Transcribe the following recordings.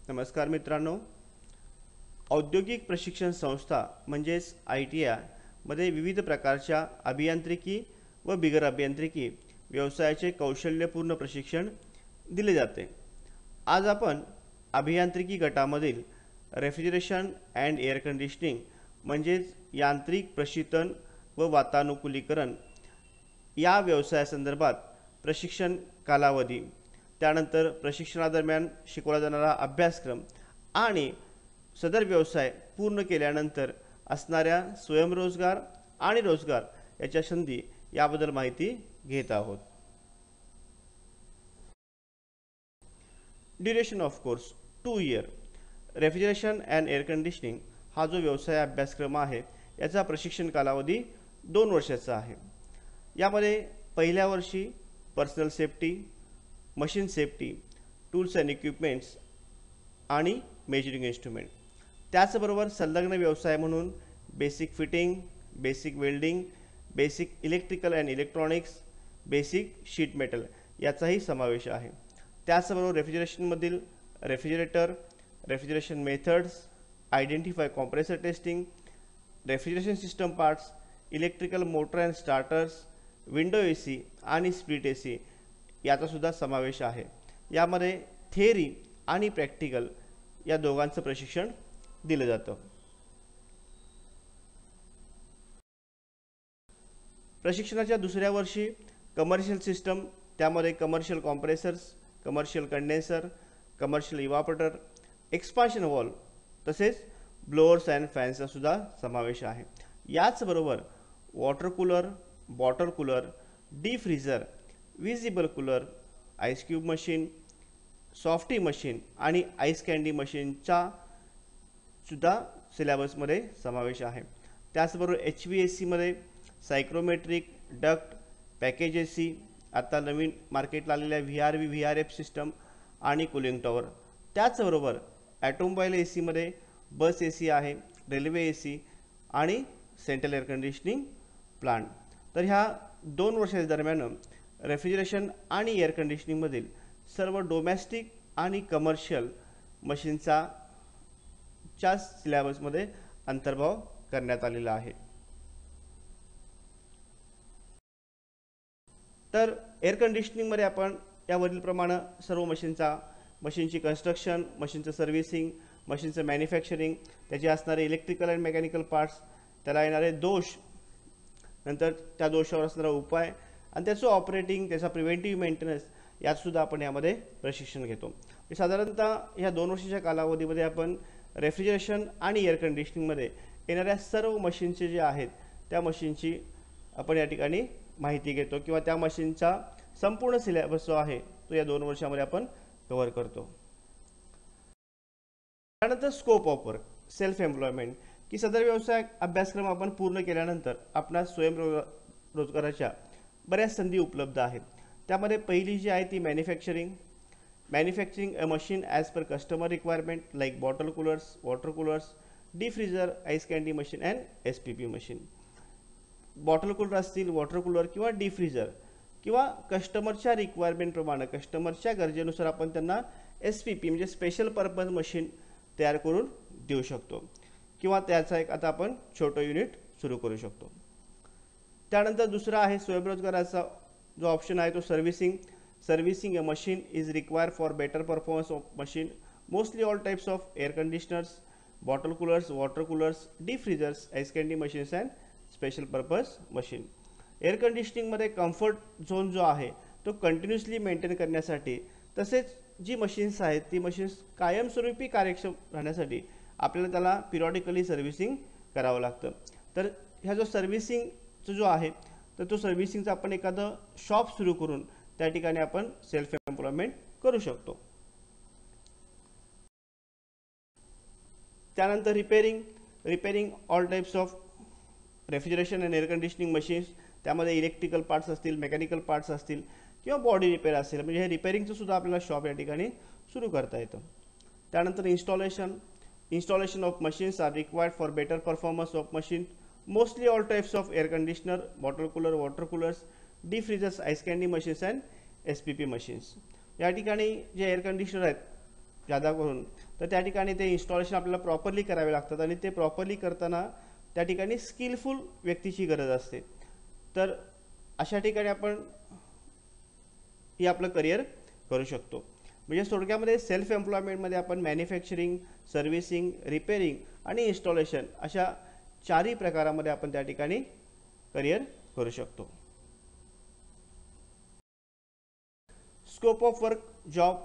नमस्कार मित्रांनो, औद्योगिक प्रशिक्षण संस्था म्हणजेच ITI मध्ये विविध प्रकारच्या अभियांत्रिकी व बिगर अभियांत्रिकी व्यवसायाचे कौशल्यपूर्ण प्रशिक्षण दिले जाते। आज आपण अभियांत्रिकी गटामधील रेफ्रिजरेशन अँड एअर कंडिशनिंग म्हणजेच यांत्रिक प्रशीतन व वातानुकूलीकरण या व्यवसायासंदर्भात प्रशिक्षण कालावधी, त्यानंतर प्रशिक्षणादरम्यान शिकवला जाणारा अभ्यासक्रम आणि सदर व्यवसाय पूर्ण केल्यानंतर असणाऱ्या स्वयंरोजगार आणि रोजगार याच्या संधी याबद्दल माहिती घेत आहोत। Duration of course 2 year. Refrigeration and air conditioning हा जो व्यवसाय अभ्यासक्रम आहे याचा प्रशिक्षण कालावधी 2 वर्षाचा आहे। यामध्ये पहिल्या वर्षी personal safety, machine safety, tools and equipments आणि मेजरिंग इन्स्ट्रुमेंट, त्याचबरोबर संलग्न व्यवसाय म्हणून basic fitting, basic welding, basic electrical and electronics, basic sheet metal याचाही समावेश आहे। त्याचबरोबर रेफ्रिजरेशनमधील refrigerator, refrigeration methods, identify compressor testing, refrigeration system parts, electrical motor and starters, window AC आणि स्प्लिट AC याचा सुद्धा समावेश आहे। यामध्ये थिअरी आणि प्रॅक्टिकल या दोघांचं प्रशिक्षण दिलं जातं। प्रशिक्षणाच्या दुसऱ्या वर्षी कमर्शियल सिस्टम, त्यामध्ये commercial compressors, commercial condenser, commercial evaporator, expansion valve तसेच ब्लोअर्स अँड फॅन्सचा सुद्धा समावेश आहे। याचबरोबर water cooler, bottle cooler, deep freezer, visible cooler, ice cube machine, softy machine आणि आईस कँडी मशीनचा सुद्धा सिलेबसमध्ये समावेश आहे। त्याचबरोबर HVAC मध्ये सायक्रोमेट्रिक, डक्ट, पॅकेज AC, आता नवीन मार्केटला आलेल्या VRV VRF सिस्टम आणि कूलिंग टॉवर, त्याचबरोबर ऑटोमोबाईल AC मध्ये बस AC आहे, रेल्वे AC आणि सेंट्रल एअर कंडिशनिंग प्लांट। तर ह्या 2 वर्षाच्या दरम्यान रेफ्रिजरेशन आणि एअर कंडिशनिंगमधील सर्व डोमेस्टिक आणि कमर्शियल मशीनचा च्या सिलेबसमध्ये अंतर्भाव करण्यात आलेला आहे। तर एअर कंडिशनिंगमध्ये आपण यावरील प्रमाणे सर्व मशीनची कन्स्ट्रक्शन, मशीनचं सर्व्हिसिंग, मशीनचं मॅन्युफॅक्चरिंग, त्याचे असणारे इलेक्ट्रिकल अँड मेकॅनिकल पार्ट्स, त्याला येणारे दोष, नंतर त्या दोषावर असणारा उपाय आणि त्याचं ऑपरेटिंग, त्याचा प्रिव्हेंटिव्ह मेंटेनन्स यातसुद्धा आपण यामध्ये प्रशिक्षण घेतो। साधारणतः ह्या 2 वर्षाच्या कालावधीमध्ये आपण रेफ्रिजरेशन आणि एअर कंडिशनिंगमध्ये येणाऱ्या सर्व मशीनचे जे आहेत त्या मशीनची आपण या ठिकाणी माहिती घेतो किंवा त्या मशीनचा संपूर्ण सिलेबस जो आहे तो या 2 वर्षामध्ये आपण कव्हर करतो। त्यानंतर scope of work, self employment, की सदर व्यवसाय अभ्यासक्रम आपण पूर्ण केल्यानंतर आपणास स्वयंरोजगाराच्या बऱ्याच संधी उपलब्ध आहेत। त्यामध्ये पहिली जी आहे ती manufacturing a machine as per customer requirement like bottle coolers, water coolers, deep freezer, ice candy machine and SPP machine. Bottle cooler असतील, वॉटर कूलर किंवा डीप फ्रीजर किंवा कस्टमरच्या रिक्वायरमेंटप्रमाणे, कस्टमरच्या गरजेनुसार आपण त्यांना SPP म्हणजे स्पेशल पर्पज मशीन तयार करून देऊ शकतो किंवा त्याचा एक आता आपण छोटं युनिट सुरू करू शकतो। त्यानंतर दुसरा आहे स्वयंरोजगाराचा जो ऑप्शन आहे तो servicing a machine is required for better performance of machine, mostly all types of air conditioners, bottle coolers, water coolers, deep freezers, ice candy machines and special purpose machine. Air कंडिशनिंगमध्ये comfort zone जो आहे तो continuously maintain करण्यासाठी, तसेच जी machines आहेत ती machines कायमस्वरूपी कार्यक्षम राहण्यासाठी आपल्याला त्याला पिरियॉडिकली सर्व्हिसिंग करावं लागतं। तर ह्या जो सर्व्हिसिंगचा जो आहे तर तो सर्व्हिसिंगचा आपण एखादं शॉप सुरू करून त्या ठिकाणी आपण सेल्फ एम्प्लॉयमेंट करू शकतो। त्यानंतर repairing all types of refrigeration and air conditioning machines, त्यामध्ये इलेक्ट्रिकल पार्ट्स असतील, मेकॅनिकल पार्ट्स असतील किंवा बॉडी रिपेअर असेल, म्हणजे हे रिपेअरिंगचं सुद्धा आपल्याला शॉप या ठिकाणी सुरू करता येतं। त्यानंतर installation of machines are required for better performance of machine, mostly all types of air conditioner, bottle cooler, water coolers, deep freezers, ice candy machines and SPP machines। या ठिकाणी जे एअर कंडिशनर आहेत जादा करून, तर त्या ठिकाणी ते इन्स्टॉलेशन आपल्याला प्रॉपरली करावे लागतात आणि ते प्रॉपरली करताना त्या ठिकाणी स्किलफुल व्यक्तीची गरज असते. तर अशा ठिकाणी आपण हे आपलं करिअर करू शकतो. म्हणजे थोडक्यामध्ये सेल्फ एम्प्लॉयमेंटमध्ये आपण मॅन्युफॅक्चरिंग, सर्व्हिसिंग, रिपेरिंग आणि इन्स्टॉलेशन अशा चारही प्रकारामध्ये आपण त्या ठिकाणी करिअर करू शकतो. Scope of work job: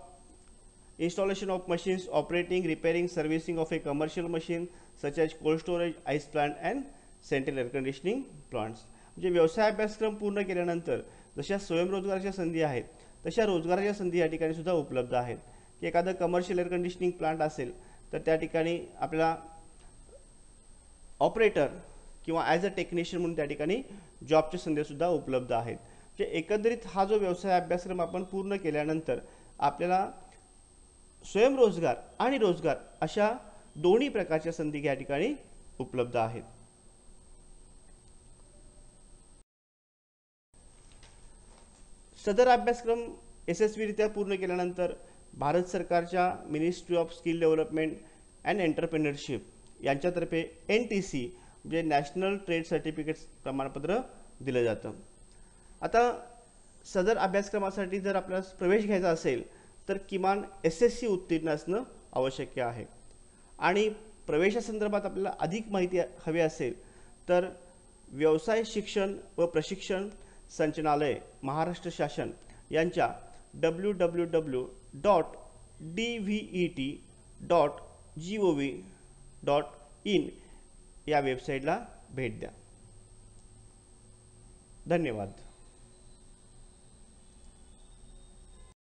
installation of machines, operating, repairing, servicing of a commercial machine such as cold storage, ice plant and central air conditioning plants. म्हणजे व्यवसाय अभ्यासक्रम पूर्ण केल्यानंतर जशा स्वयंरोजगाराच्या संधी आहेत तशा रोजगाराच्या संधी या ठिकाणी सुद्धा उपलब्ध आहेत. की एखादं कमर्शियल एअर कंडिशनिंग प्लांट असेल तर त्या ठिकाणी आपल्याला ऑपरेटर किंवा ॲज अ टेक्निशियन म्हणून त्या ठिकाणी जॉबच्या संधीसुद्धा उपलब्ध आहेत. म्हणजे एकंदरीत हा जो व्यवसाय अभ्यासक्रम आपण पूर्ण केल्यानंतर आपल्याला स्वयंरोजगार आणि रोजगार अशा दोन्ही प्रकारच्या संधी या ठिकाणी उपलब्ध आहेत. सदर अभ्यासक्रम यशस्वीरित्या पूर्ण केल्यानंतर भारत सरकारच्या ministry of skill development and entrepreneurship यांच्यातर्फे NTC म्हणजे नॅशनल ट्रेड सर्टिफिकेट्स प्रमाणपत्र दिलं जातं. आता सदर अभ्यासक्रमासाठी जर आपल्याला प्रवेश घ्यायचा असेल तर किमान SSC उत्तीर्ण असणं आवश्यक आहे. आणि प्रवेशासंदर्भात आपल्याला अधिक माहिती हवी असेल तर व्यवसाय शिक्षण व प्रशिक्षण संचालनालय महाराष्ट्र शासन यांच्या www.dvet.gov.in या वेबसाईटला भेट द्या. धन्यवाद.